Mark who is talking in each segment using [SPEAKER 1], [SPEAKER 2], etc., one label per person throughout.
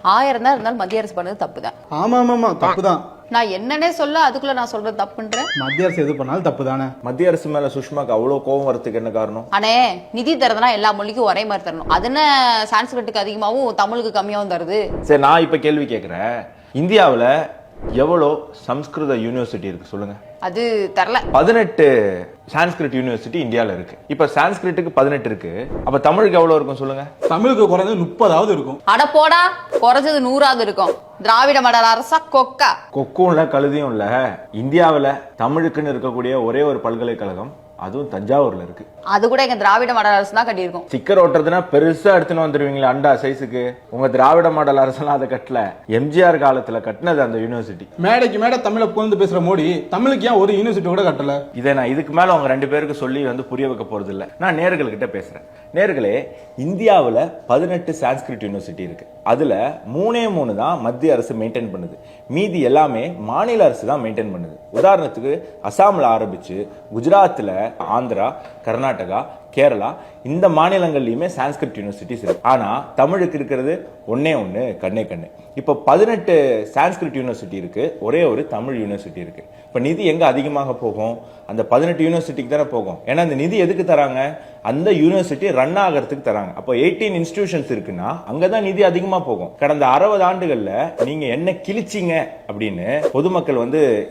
[SPEAKER 1] 1000 தான் இருந்தாலும் மத்திய அரசு பண்ணது தப்பு தான்.
[SPEAKER 2] ஆமா தப்பு தான்.
[SPEAKER 1] நான் என்னன்னே சொல்ல அதுக்குள்ள நான் சொல்றது தப்புன்றேன்.
[SPEAKER 2] மத்திய அரசு எது பண்ணாலும் தப்பு தானே.
[SPEAKER 3] மத்திய அரசு மேல சுஷ்மாக்கு அவ்வளவு கோபம் வரதுக்கு என்ன காரணம்?
[SPEAKER 1] அண்ணே, நிதி தரதுனா எல்லா மொழிக்கும் ஒரே மாதிரி தரணும். அது என்ன சான்ஸ்கிரிட்டுக்கு அதிகமாகவும் தமிழுக்கு கம்மியாகவும் தருது?
[SPEAKER 3] சரி, நான் இப்ப கேள்வி கேட்கிறேன். இந்தியாவுல எவ்வளோ சம்ஸ்கிருத யூனிவர்சிட்டி இருக்கு சொல்லுங்க?
[SPEAKER 1] அது தரல.
[SPEAKER 3] 18 சான்ஸ்கிரிட் யூனிவர்சிட்டி இந்தியாவில் இருக்கு. இப்ப சான்ஸ்கிரிட்டுக்கு 18 இருக்கு. அப்ப தமிழுக்கு எவ்வளவு இருக்கும் சொல்லுங்க?
[SPEAKER 2] தமிழுக்கு குறைஞ்சது 30 இருக்கும்.
[SPEAKER 1] அட போடா, குறைஞ்சது 100 இருக்கும். திராவிட மாடல் அரசா கொக்கா?
[SPEAKER 3] கொக்கும் இல்ல கழுதியும் இல்ல. இந்தியாவில் தமிழுக்குன்னு இருக்கக்கூடிய ஒரே ஒரு பல்கலைக்கழகம், அதுவும் தஞ்சாவூர்ல இருக்கு.
[SPEAKER 1] அது கூட எங்க திராவிட மாடல் அரசு தான் கட்டியிருக்கோம்.
[SPEAKER 3] ஸ்டிக்கர் ஓட்டுறதுனா பெருசா எடுத்துன்னு வந்துருவீங்களா அண்டா சைஸுக்கு? உங்க திராவிட மாடல் அரசெல்லாம் அதை கட்டல. எம்ஜிஆர் காலத்துல கட்டினது அந்த யூனிவர்சிட்டி.
[SPEAKER 2] மேடைக்கு மேடை தமிழை புகழ்ந்து பேசுற மோடி தமிழுக்கு ஏன் ஒரு யூனிவர்சிட்டி கூட கட்டல?
[SPEAKER 3] இதை நான் இதுக்கு மேல உங்க 2 பேருக்கு சொல்லி புரிய வைக்க போறது இல்ல. நான் நேயர்கள்கிட்ட பேசுறேன். நேயர்களே, இந்தியாவுல 18 சான்ஸ்கிரிட் யூனிவர்சிட்டி இருக்கு. அதுல 3 தான் மத்திய அரசு மெயின்டைன் பண்ணுது. மீதி எல்லாமே மாநில அரசு தான் மெயின்டைன் பண்ணுது. உதாரணத்துக்கு அசாம்ல ஆரம்பிச்சு குஜராத்ல, ஆந்திரா, கர்நாடகா, கேரளா, இந்த மாநிலங்கள்லயுமே சான்ஸ்கிரிட் யூனிவர்சிட்டிஸ் இருக்கு. ஆனா தமிழுக்கு இருக்கிறது ஒன்னே ஒண்ணு, கண்ணே கண்ணு. இப்ப 18 சான்ஸ்கிரிட் யூனிவர்சிட்டி இருக்கு, ஒரே ஒரு தமிழ் யூனிவர்சிட்டி இருக்கு. இப்ப நிதி எங்க அதிகமாக போகும்? அந்த 18 யூனிவர்சிட்டிக்கு தானே போகும். ஏன்னா அந்த நிதி எதுக்கு தராங்க? அந்த யூனிவர்சிட்டி ரன் ஆகிறதுக்கு தராங்க. அப்போ 18 இன்ஸ்டிடியூஷன்ஸ் இருக்குன்னா அங்கதான் நிதி அதிகமா போகும். கடந்த 60 ஆண்டுகள்ல நீங்க என்ன கிழிச்சிங்க அப்படின்னு பொதுமக்கள்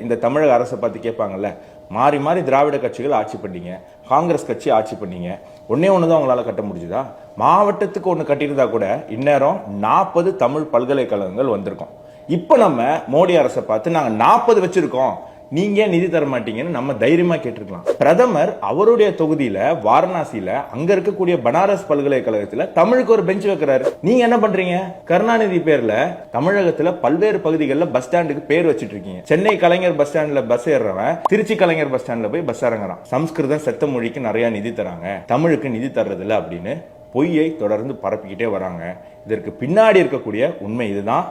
[SPEAKER 3] இந்த தமிழக அரசை பார்த்து கேட்பாங்கல்ல. மாறி மாறி திராவிட கட்சிகள் ஆட்சி பண்ணீங்க, காங்கிரஸ் கட்சி ஆட்சி பண்ணீங்க. ஒன்னே ஒண்ணுதான் உங்களால கட்ட முடிஞ்சுதா? மாவட்டத்துக்கு ஒண்ணு கட்டியிருந்தா கூட இந்நேரம் 40 தமிழ் பல்கலைக்கழகங்கள் வந்திருக்கும். இப்ப நம்ம மோடி அரசை பார்த்து நாங்க 40 வச்சிருக்கோம், நீங்க நிதி தர மாட்டீங்கன்னு நம்ம தைரியமா கேட்டிருக்கலாம். பிரதமர் அவருடைய தொகுதியில வாரணாசியில அங்க இருக்கக்கூடிய பனாரஸ் பல்கலைக்கழகத்துல தமிழுக்கு ஒரு பெஞ்ச் வைக்கிறாரு. நீங்க என்ன பண்றீங்க? கருணாநிதி பேர்ல தமிழகத்துல பல்வேறு பகுதிகளில் பஸ் ஸ்டாண்டுக்கு பேர் வச்சிட்டு இருக்கீங்க. சென்னை கலைஞர் பஸ் ஸ்டாண்ட்ல பஸ் ஏறுறவன் திருச்சி கலைஞர் பஸ் ஸ்டாண்ட்ல போய் பஸ் இறங்குறான். சம்ஸ்கிருதம் செத்த மொழிக்கு நிறைய நிதி தராங்க, தமிழுக்கு நிதி தர்றது இல்ல அப்படின்னு பொய்யை தொடர்ந்து பரப்பிக்கிட்டே வராங்க. இதற்கு பின்னாடி இருக்கக்கூடிய உண்மை இதுதான்.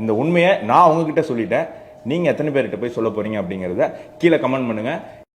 [SPEAKER 3] இந்த உண்மையை நான் உங்ககிட்ட சொல்லிட்டேன். நீங்க எத்தனை பேர்கிட்ட போய் சொல்ல போறீங்க அப்படிங்கறத கீழே கமெண்ட் பண்ணுங்க.